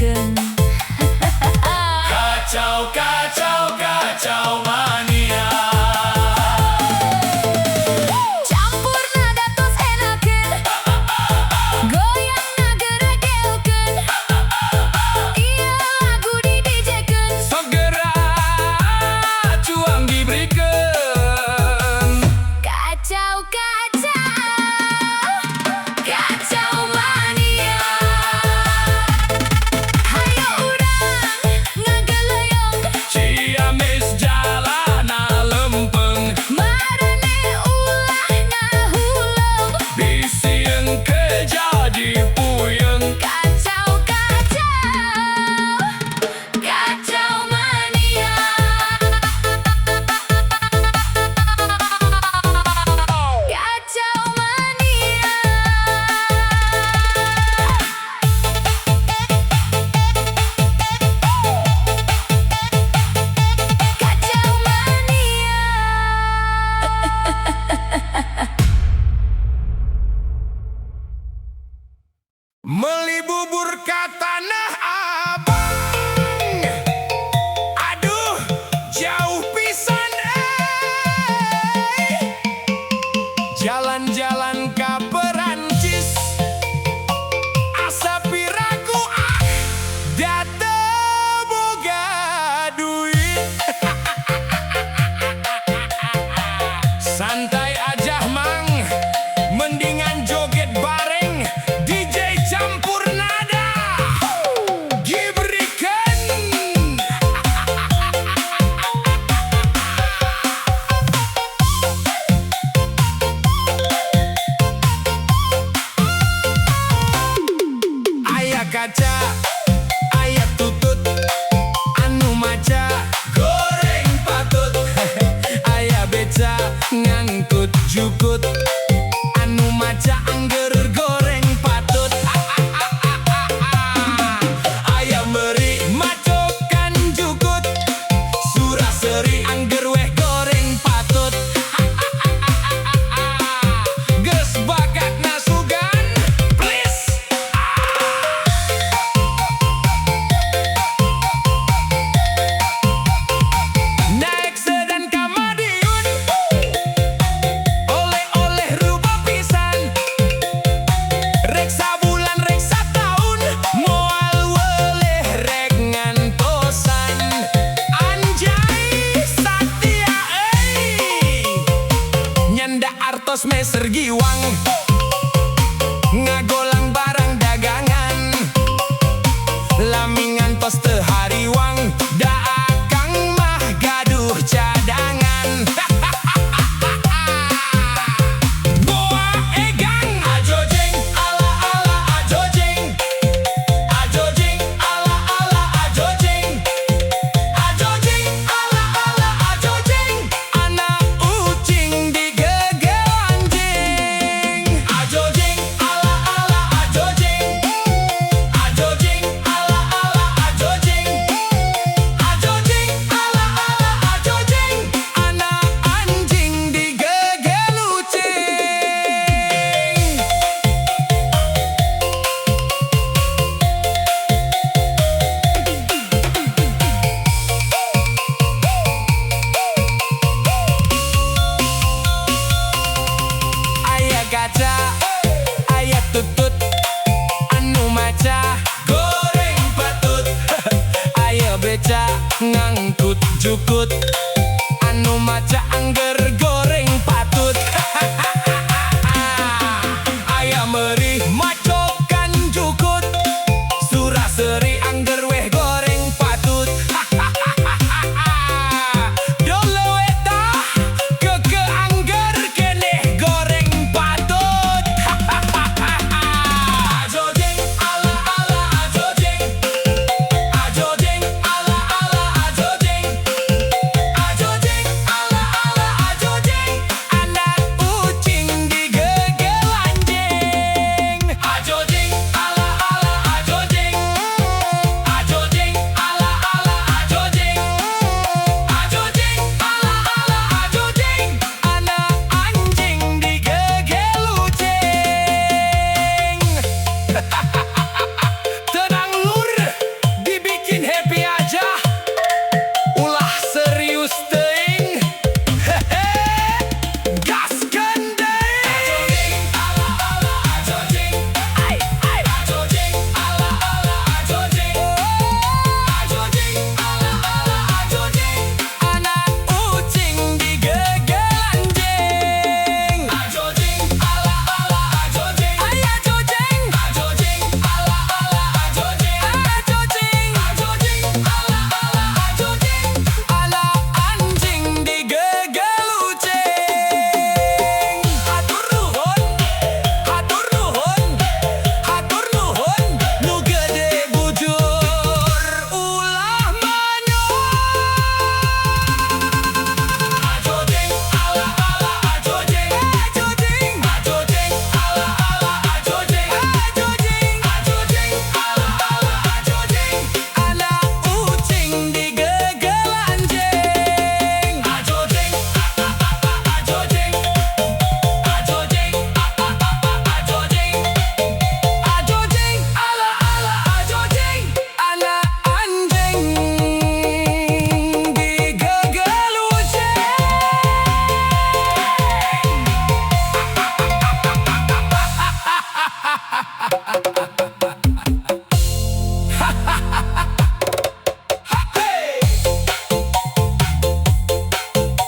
dijejekeun. Kacau, kacau, kacau mania. Campur nada tos enakeun, goyang ngageregeulkeun. Ieu lagu didijekeun. Segera cuang diberikan. Kacau, kacau, kacau mania. Hayo urang ngageuleuyeung, Ciamis jalana lempeng. marane ulah ngahuleung. Bisieun ke jadi puyeng. Kacau, kacau, kacau mania. Kacau mania. Kacau mania. Meli bubur ka Tanah Abang. Aduh, jauh pisan Jalan-jalan ka Perancis. Asa piraku da teu boga duit. Santai aja mang, mendingan joget bareng DJ campur nada. Diberikan. Aya kaca, aya tutut, anu maca goreng patut. Aya beca ngangkut jukut, anu maca angger goreng patut. Aya meri macokan jukut, suraseri angger weh goreng patut. Geus bakat nasugan, please. Naik sedan ka Madiun, oleh-oleh rubah pisan. Rek sabulan rek sataun, moal weleh rek ngantosan. Anjay satia nyanda artos meser giwang, ngagolang barang dagangan. Lami ngantos teu hariwang, da akang mah gaduh cadangan. Boa egang ajojeng ala ala ajojeng. Ajojeng ala ala ajojeng. Ajojeng ala ala ajojeng. Anak ucing digegel anjing. Ajojeng ala ala ajojeng. Ajojeng ala ala ajojeng. Ajojeng ala ala ajojeng. Anak anjing digegel ucing. Aya kaca, aya tutut, anu maca goreng patut. Aya beca ngangkut jukut, anu maca angger goreng patut. Aya meri macokan jukut, suraseri angger weh goreng patut. Dolo eta keke angger keneh goreng patut. Ajojeng ala ala ajojeng. Ajojeng ala ala ajojeng. Ajojeng ala ala ajojeng. Anak ucing digegel anjing. Ajojeng ala ala ajojeng.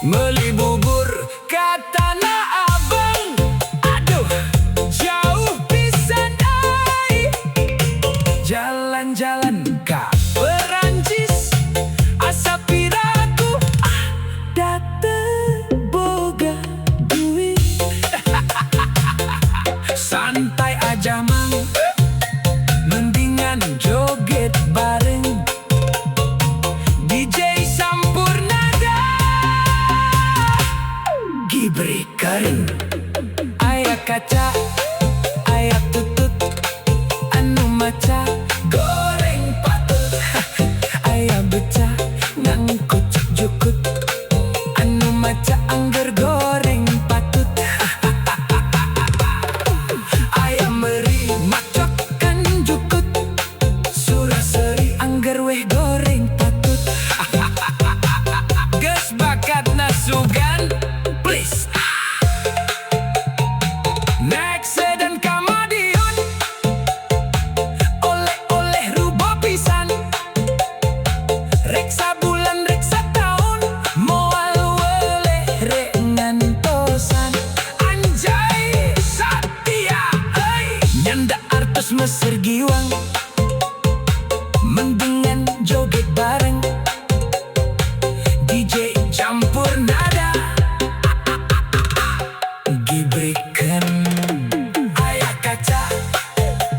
Beli bubur ke Tanah Abang, aduh jauh pisan ai. Jalan-jalan ke Perancis, asa piraku date boga duit. Santai aja mang, mendingan joget bareng DJ Sampurnada. Gibri kering, aya kaca, aya tutut, anu maca goreng patut. Aya beca ngangkut jukut, anu maca angger goreng patut. Aya meri macokan jukut, suraseri angger weh goreng patut. Geus bakat nasugan please. Next dan Kamadiun, oleh-oleh rubo pisan. Reksa bulan reksa tahun, moal weleh rek ngantosan. Anjay Satya euy, nyanda artos Mesir Giwang, mendingan joget bareng DJ campur nada. Gibrikan, aya kaca,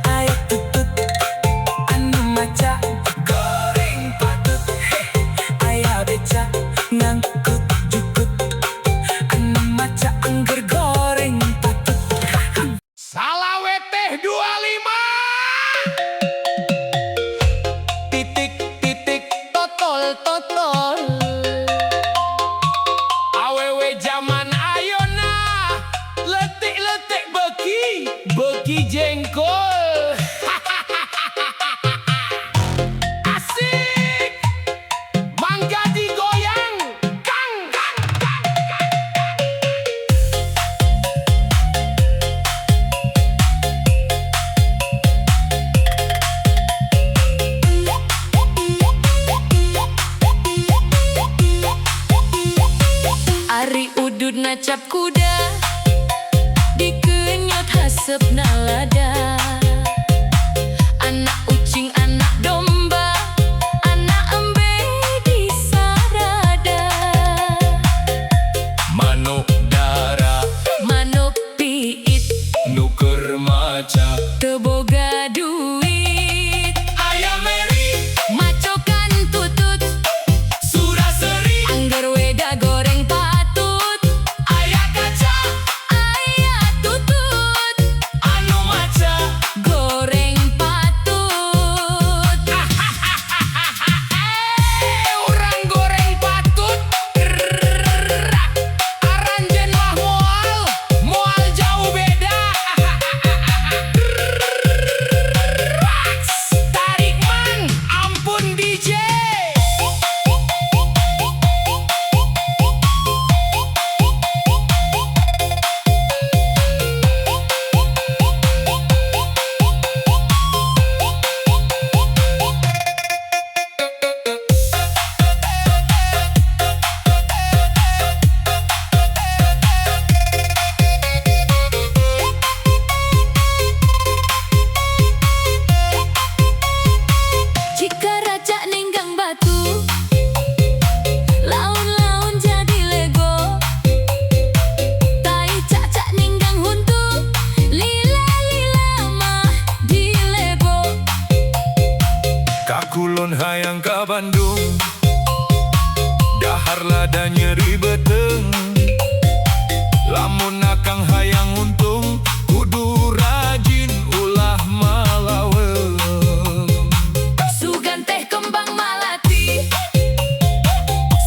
aya tutut, anu maca goreng patut. Aya beca ngangkut jukut, anu maca angger goreng patut. Salawe teh 25 titik totol awewe zaman ayona letik beki jengkol. Asik mangga digoyang kang. Ari udud nacap kuda, dikenyot hasep nalada. Anak ucing anak domba, anak embe di sarada. Manuk dara Manuk piit, nuker maca, teboga duit. aya meri Macokan tutut, suraseri, angger weda goreng patut. aya kaca, Aya tutut, anu maca goreng patut. urang goreng patut. Aranjeun mah moal jauh beda. Tarik man, ampun DJ. Jika raja ninggang batu, laun-laun jadi lego. Tai cacak ninggang huntu, lila-lila mah di lebo. Kakulon hayang ka Bandung, dahar lada nyeri beteng. Lamun akang hayang untung, kudu rajin ulah malaweng. Sugan teh kembang malati,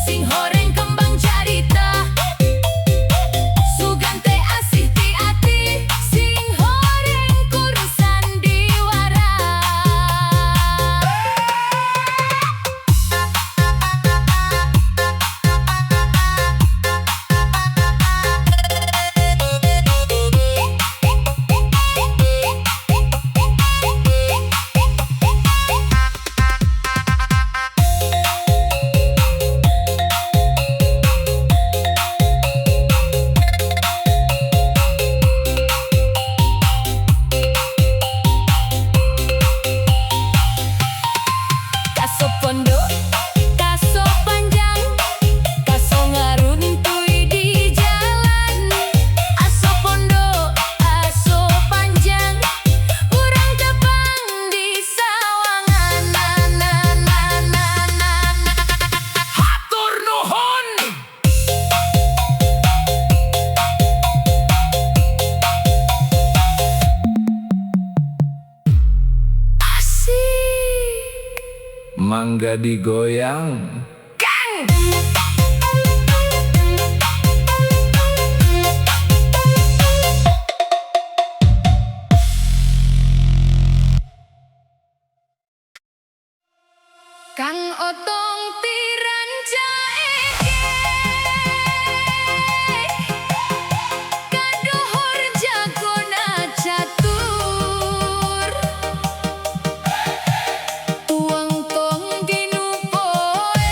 sing horeng kembang carita. Sugan teh asih ti ati, sing horeng kurusan diwara. Kaso pondok, kaso panjang, kaso ngaruntui di jalan. Aso pondok, aso panjang, urang tepang di sawangan. Hatur nuhun. Asik. Mangga digoyang. Kang Otong tiran jaeke, kadohor jagona catur, tuang tong dinupoe,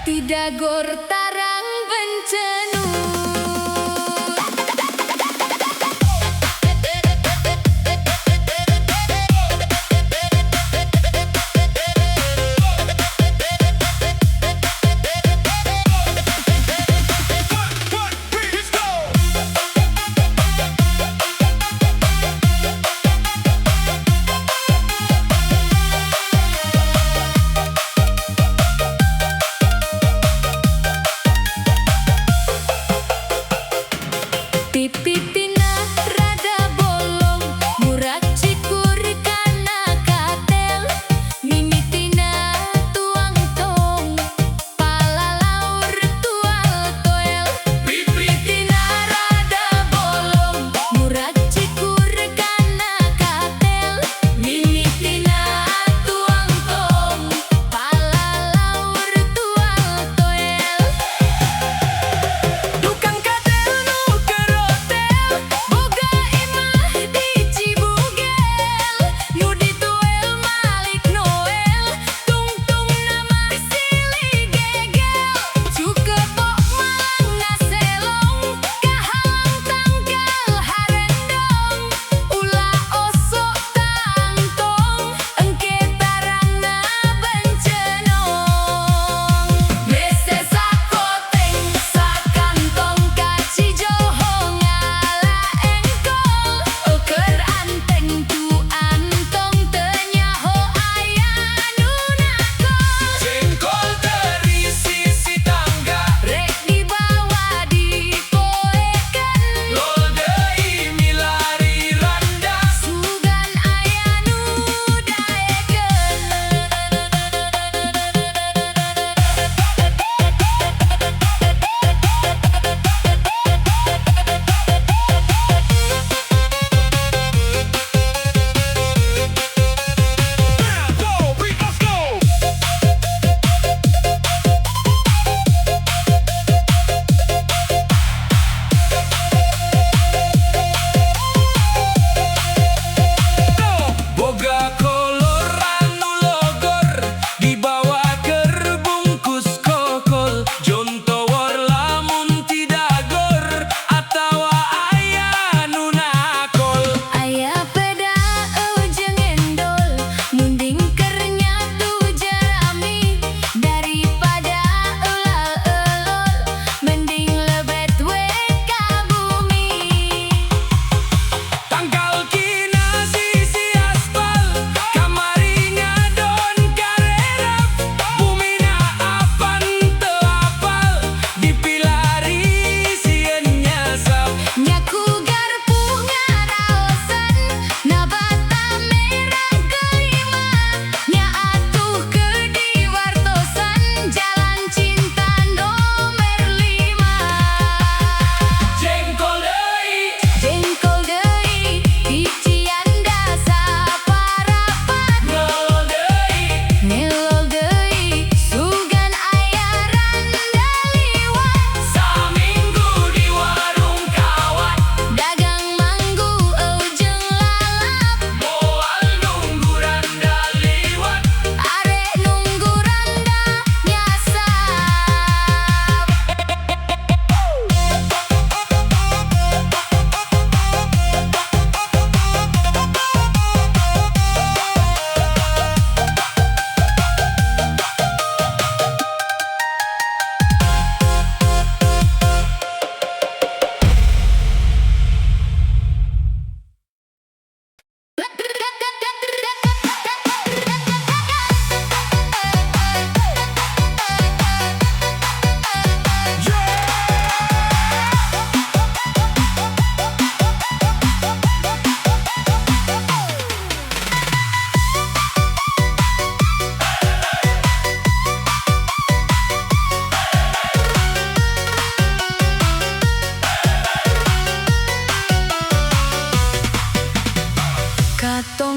tidagor tarang bencenur.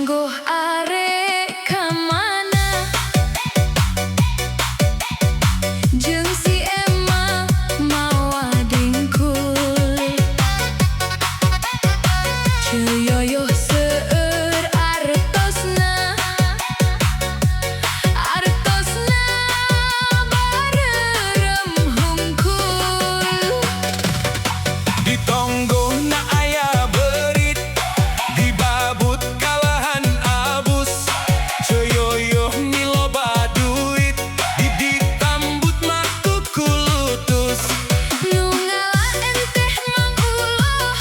Tonggo arek kamana jeung si Emma mawa dengkul Ceyoyo seueur artosna barerem hungkul Di Tonggo na aya berit di babut kalahan abus Ceyoyo miloba duit di ditambut mah kukulutus Nu ngalah enteh mang uloh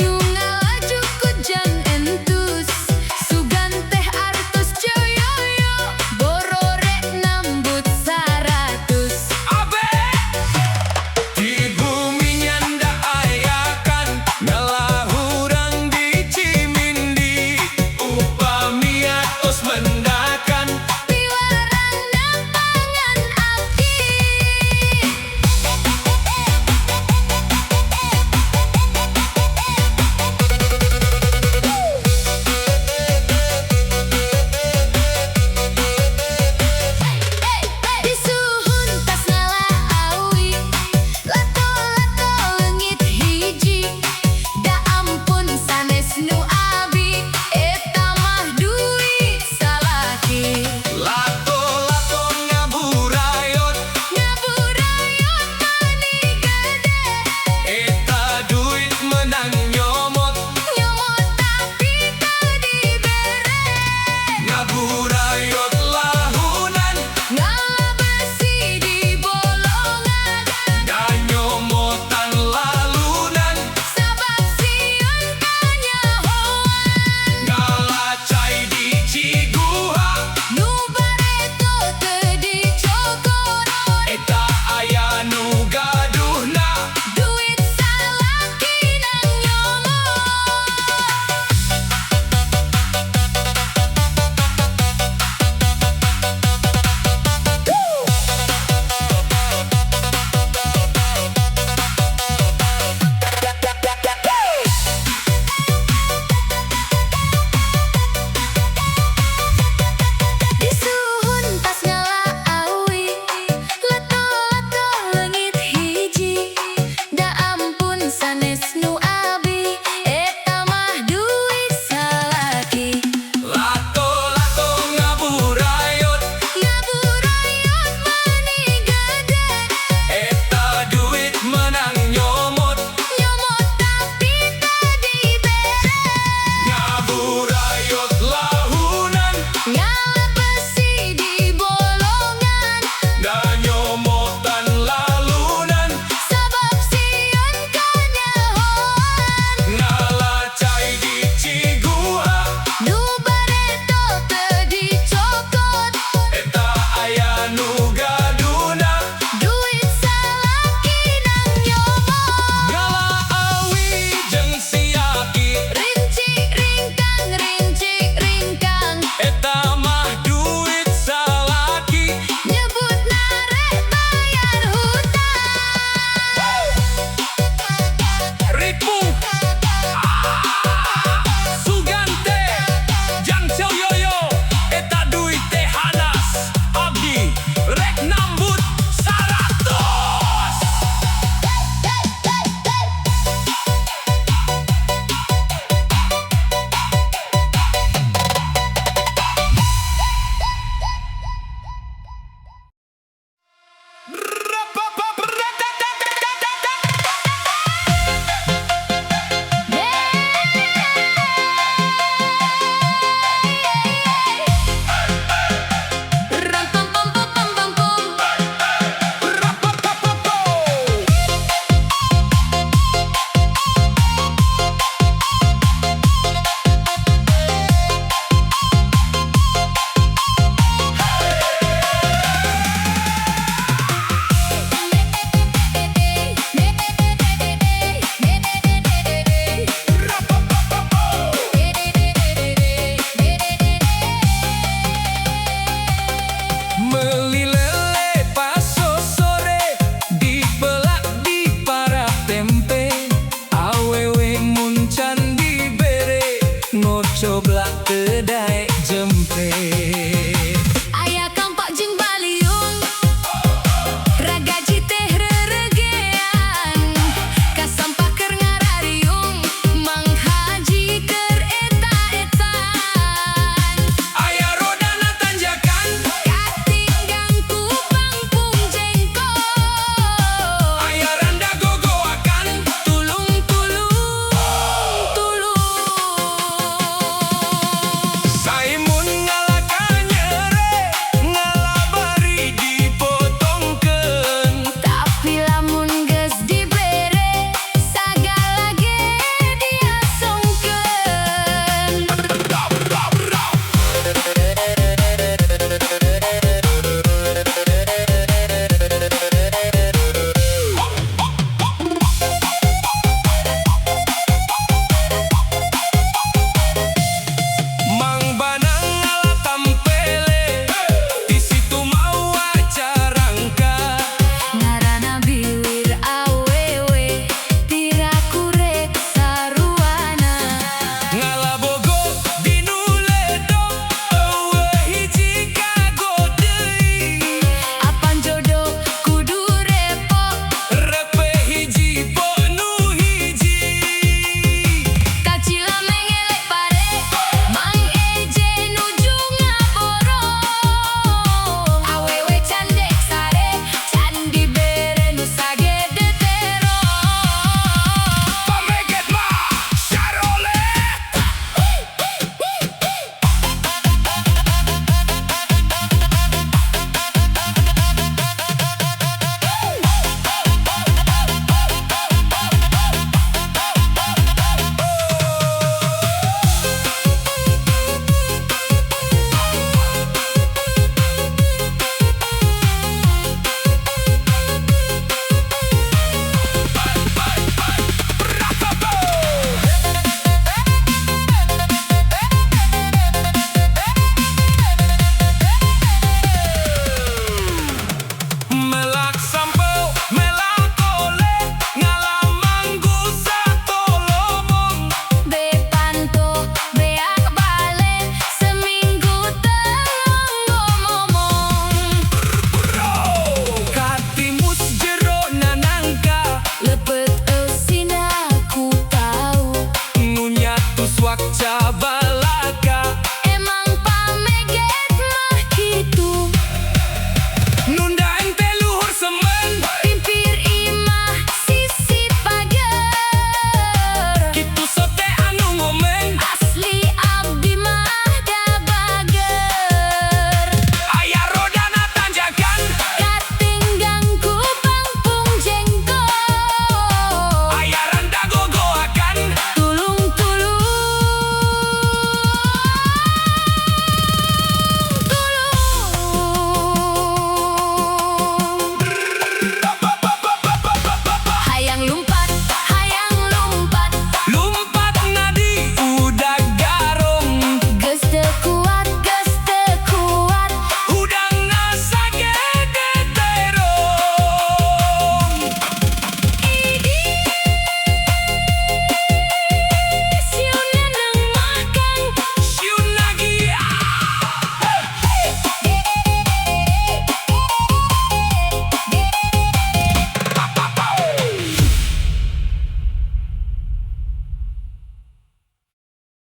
Nu ngalah jukut jan entus Sugan teh artos ceyoyo borore nambut 100 Abe di bumi nyanda ayakan ngalahurang di Cimindi upami atos mendakan Piwarang nampangan abdi Disuhun tas ngalaawi Lato-lato leungit hiji Da ampun sanes nu abi Eta mah duit salaki Lato-lato ngaburayot Ngaburayot mani gede eta duit menang nyomot Nyomot tapi teu dibere ngaburayot lahunan Ngalah besi di bolongan da nyomotan lalunan Sabab sieun kanyahoan ngalacai di Ciguha Nu bareto teu dicokot eta aya nu gaduhna Duit salaki nang nyomot Disuhun tas ngalaawi Lato-lato leungit hiji Da ampun sanes nu abi Eta mah duit salaki Lato-lato ngaburayot Ngaburayot mani gede eta duit menang nyomot Nyomot tapi teu dibere ngaburayot lahunan Ngalah besi di bolongan da nyomotan lalunan Sabab sieun kanyahoan ngalacai di Ciguha Nu bareto teu dicokot eta aya nu gaduna Duit salaki nang nyomot ngalaawi jeung si Aki Rinci ringkang naik jempeh.